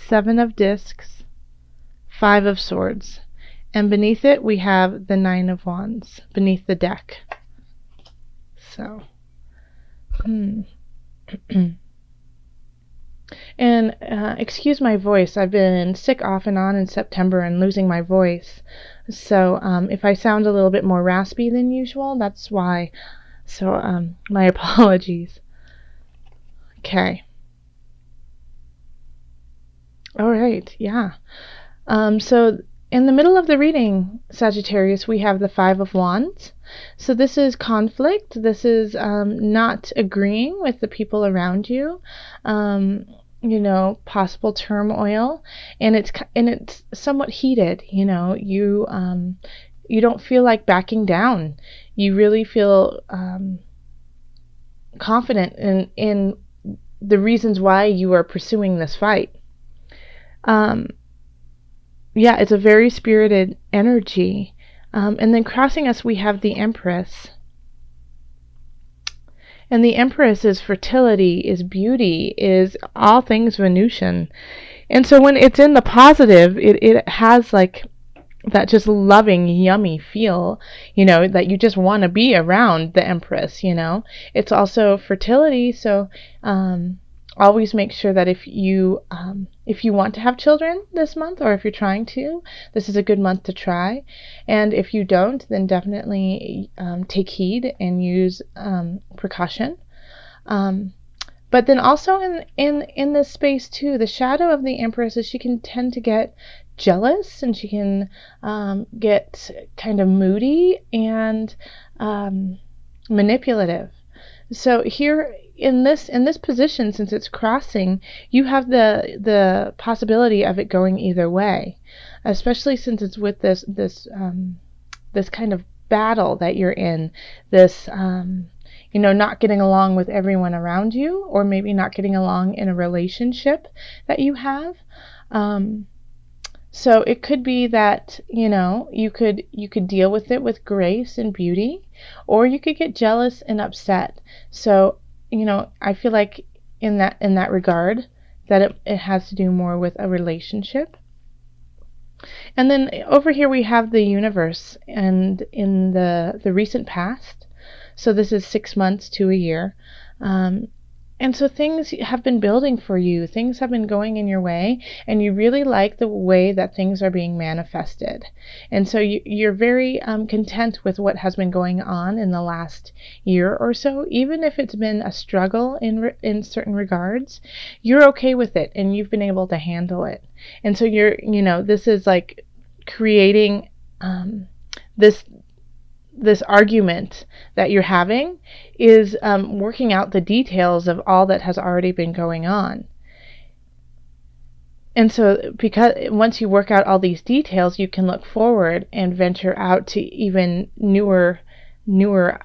Seven of Discs, Five of Swords. And beneath it, we have the Nine of Wands, beneath the deck. So, And excuse my voice. I've been sick off and on in September and losing my voice. So if I sound a little bit more raspy than usual, that's why. So my apologies. Okay. All right. Yeah. So in the middle of the reading, Sagittarius, we have the Five of Wands. So this is conflict. This is not agreeing with the people around you. Possible turmoil, and it's somewhat heated. You don't feel like backing down. You really feel confident in the reasons why you are pursuing this fight. It's a very spirited energy. And then crossing us, we have the Empress. And the Empress is fertility, is beauty, is all things Venusian. And so when it's in the positive, it has like that just loving, yummy feel, that you just want to be around the Empress, It's also fertility, so always make sure that if you want to have children this month, or if you're trying to, this is a good month to try. And if you don't, then definitely take heed and use precaution. But then also in this space too, the shadow of the Empress is she can tend to get jealous, and she can get kind of moody and manipulative. So here in this position, since it's crossing, you have the possibility of it going either way, especially since it's with this kind of battle that you're in, this not getting along with everyone around you, or maybe not getting along in a relationship that you have. So it could be that, you could deal with it with grace and beauty, or you could get jealous and upset. So, I feel like in that regard, that it has to do more with a relationship. And then over here we have the universe, and in the recent past. So this is 6 months to a year. And so things have been building for you. Things have been going in your way, and you really like the way that things are being manifested. And so you're very content with what has been going on in the last year or so. Even if it's been a struggle in certain regards, you're okay with it, and you've been able to handle it. And so this is like creating this argument that you're having is working out the details of all that has already been going on. And so because once you work out all these details, you can look forward and venture out to even newer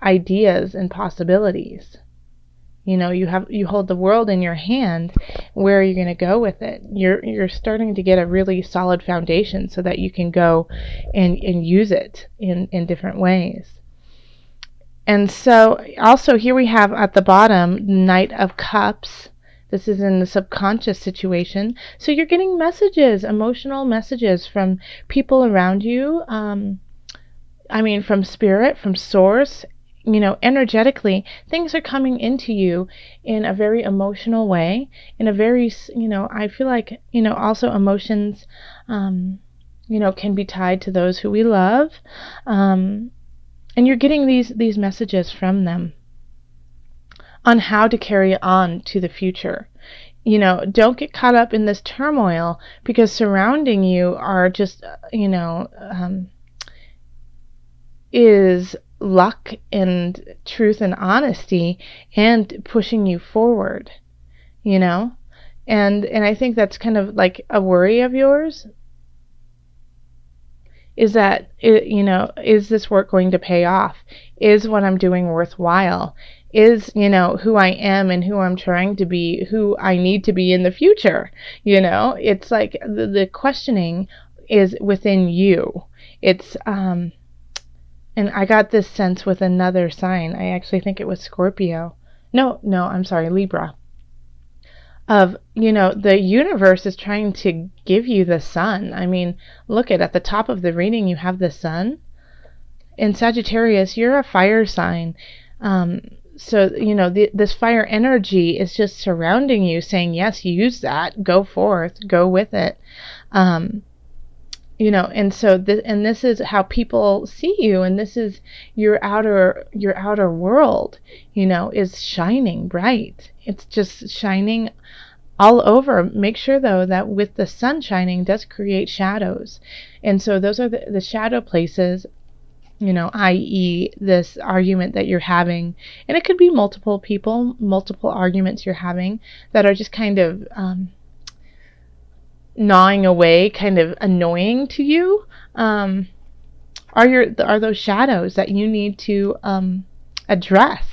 ideas and possibilities. You hold the world in your hand. Where are you going to go with it? You're starting to get a really solid foundation so that you can go and use it in different ways. And so also here we have at the bottom, Knight of Cups. This is in the subconscious situation. So you're getting messages, emotional messages from people around you. From spirit, from source. Energetically, things are coming into you in a very emotional way, in a very, I feel like, also emotions, can be tied to those who we love. And you're getting these messages from them on how to carry on to the future. Don't get caught up in this turmoil, because surrounding you are just, is luck and truth and honesty, and pushing you forward, and I think that's kind of like a worry of yours, is that is this work going to pay off? Is what I'm doing worthwhile? Is who I am and who I'm trying to be, who I need to be in the future? It's like the questioning is within you. It's and I got this sense with another sign. I actually think it was Scorpio. No, I'm sorry, Libra. the universe is trying to give you the sun. I mean, look at the top of the reading, you have the sun. In Sagittarius, you're a fire sign. So, this fire energy is just surrounding you, saying, yes, use that, go forth, go with it. And so this is how people see you, and this is your outer world, is shining bright. It's just shining all over. Make sure though that with the sun shining does create shadows, and so those are the shadow places, i.e. this argument that you're having, and it could be multiple people, multiple arguments you're having that are just kind of gnawing away, kind of annoying to you, are those shadows that you need to address.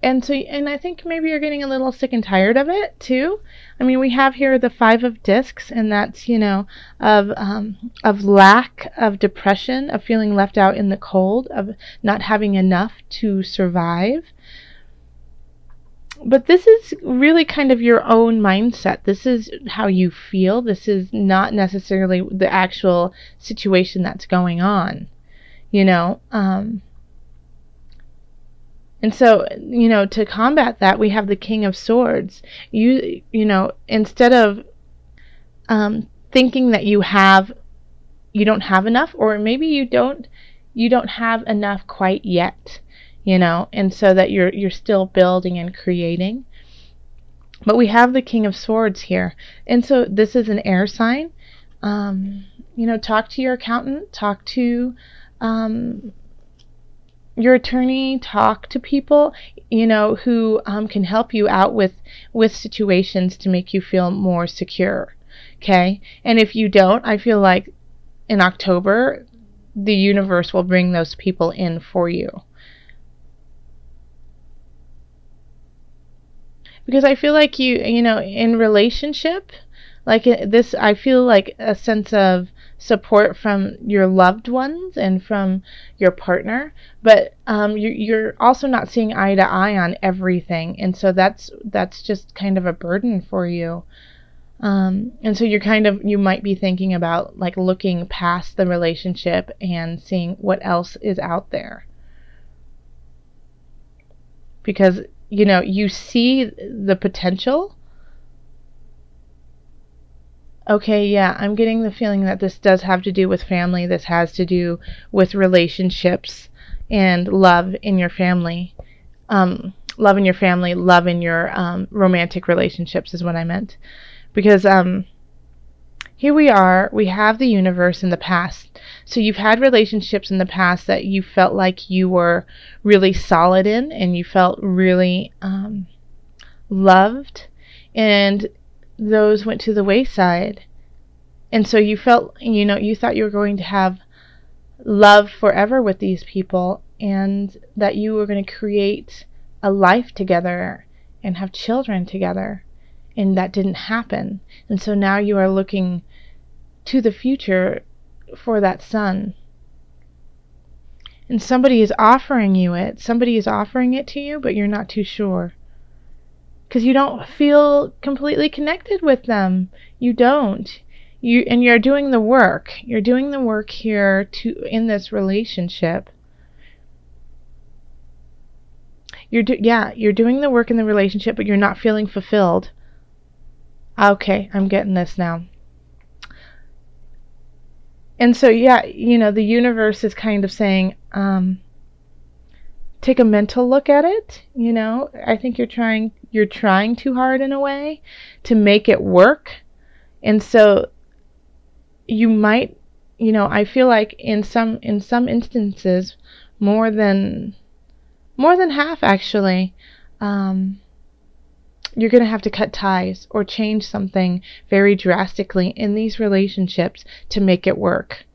And I think maybe you're getting a little sick and tired of it too. I mean, we have here the 5 of discs, and that's of lack, of depression, of feeling left out in the cold, of not having enough to survive. But this is really kind of your own mindset. This is how you feel. This is not necessarily the actual situation that's going on, And so, to combat that, we have the King of Swords. Instead of thinking that you don't have enough, or maybe you don't have enough quite yet, and so that you're still building and creating. But we have the King of Swords here, and so this is an air sign. Talk to your accountant, talk to your attorney, talk to people, who can help you out with situations to make you feel more secure. Okay? And if you don't, I feel like in October, the universe will bring those people in for you. Because I feel like in relationship, like this, I feel like a sense of support from your loved ones and from your partner, but you're also not seeing eye to eye on everything, and so that's just kind of a burden for you. And so you might be thinking about like looking past the relationship and seeing what else is out there, because you see the potential. Okay, yeah, I'm getting the feeling that this does have to do with family. This has to do with relationships and love in your family. Love in your family, love in your romantic relationships is what I meant. Because here we have the universe in the past. So you've had relationships in the past that you felt like you were really solid in, and you felt really loved, and those went to the wayside. And so you felt, you thought you were going to have love forever with these people, and that you were going to create a life together and have children together, and that didn't happen. And so now you are looking to the future for that son. And somebody is offering it to you, but you're not too sure. Because you don't feel completely connected with them. You don't. You're doing the work. You're doing the work here in this relationship. You're doing the work in the relationship, but you're not feeling fulfilled. Okay, I'm getting this now. And so, the universe is kind of saying, take a mental look at it. I think you're trying too hard in a way to make it work. And so you might, I feel like in some instances, more than half actually, you're going to have to cut ties or change something very drastically in these relationships to make it work.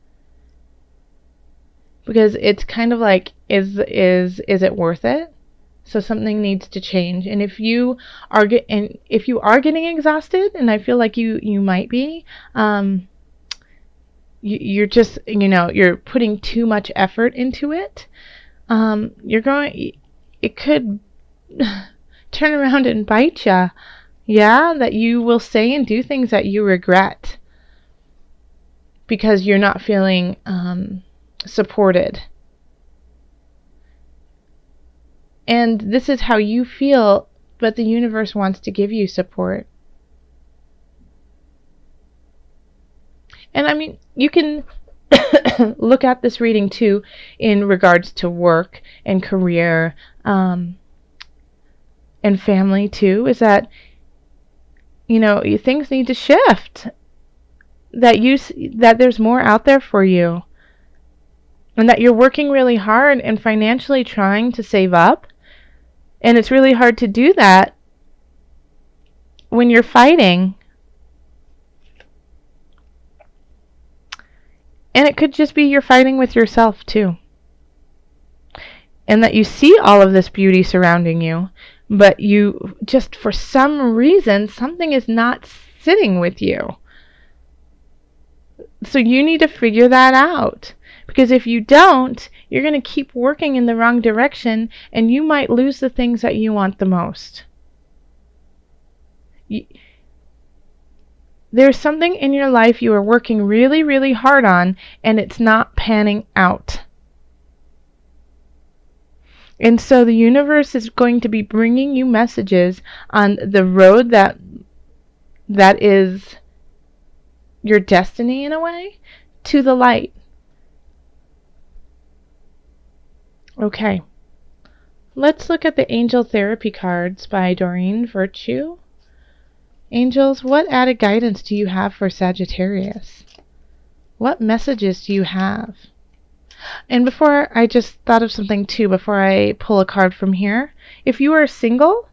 Because it's kind of like, is it worth it? So something needs to change. And if you are getting exhausted, and I feel like you might be, you're just, you're putting too much effort into it. It could turn around and bite you. Yeah, that you will say and do things that you regret because you're not feeling supported. And this is how you feel, but the universe wants to give you support. And I mean, you can look at this reading too in regards to work and career and family too, is that, you know, things need to shift. That there's more out there for you. And that you're working really hard and financially trying to save up. And it's really hard to do that when you're fighting. And it could just be you're fighting with yourself too. And that you see all of this beauty surrounding you, but you just, for some reason, something is not sitting with you. So you need to figure that out. Because if you don't, you're going to keep working in the wrong direction, and you might lose the things that you want the most. There's something in your life you are working really, really hard on, and it's not panning out. And so the universe is going to be bringing you messages on the road that is your destiny, in a way, to the light. Okay. Let's look at the Angel Therapy cards by Doreen Virtue. Angels, what added guidance do you have for Sagittarius? What messages do you have? And before, I just thought of something too before I pull a card from here. If you are single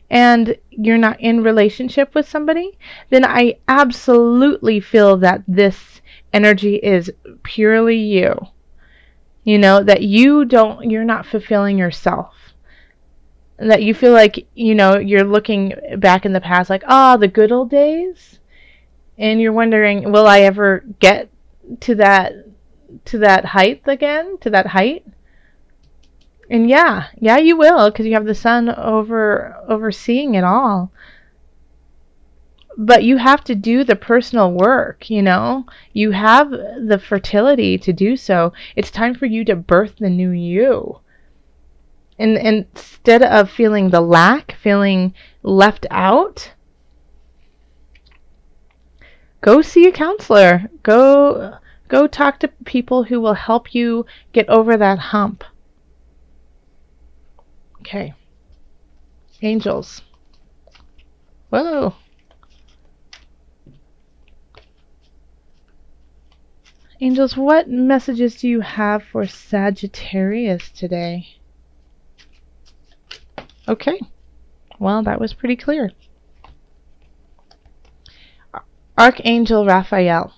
and you're not in relationship with somebody, then I absolutely feel that this energy is purely you. You know, that you're not fulfilling yourself. That you feel like, you know, you're looking back in the past like, oh, the good old days. And you're wondering, will I ever get to that height again? To that height? And yeah, you will, because you have the sun overseeing it all. But you have to do the personal work, you know. You have the fertility to do so. It's time for you to birth the new you. And instead of feeling the lack, feeling left out, go see a counselor. Go talk to people who will help you get over that hump. Okay. Angels. Whoa. Angels, what messages do you have for Sagittarius today? Okay. Well, that was pretty clear. Archangel Raphael.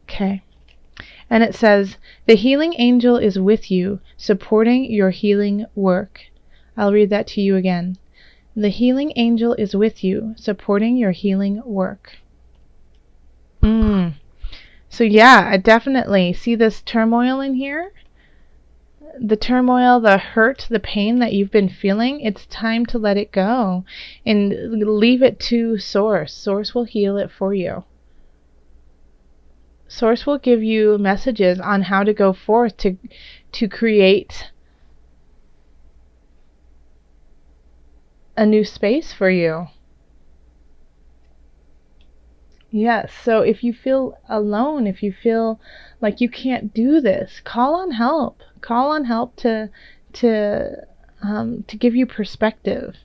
Okay. And it says, the healing angel is with you, supporting your healing work. I'll read that to you again. The healing angel is with you, supporting your healing work. So yeah, I definitely see this turmoil in here. The turmoil, the hurt, the pain that you've been feeling, it's time to let it go and leave it to Source. Source will heal it for you. Source will give you messages on how to go forth to create a new space for you. Yes, so if you feel alone, if you feel like you can't do this, call on help. Call on help to give you perspective.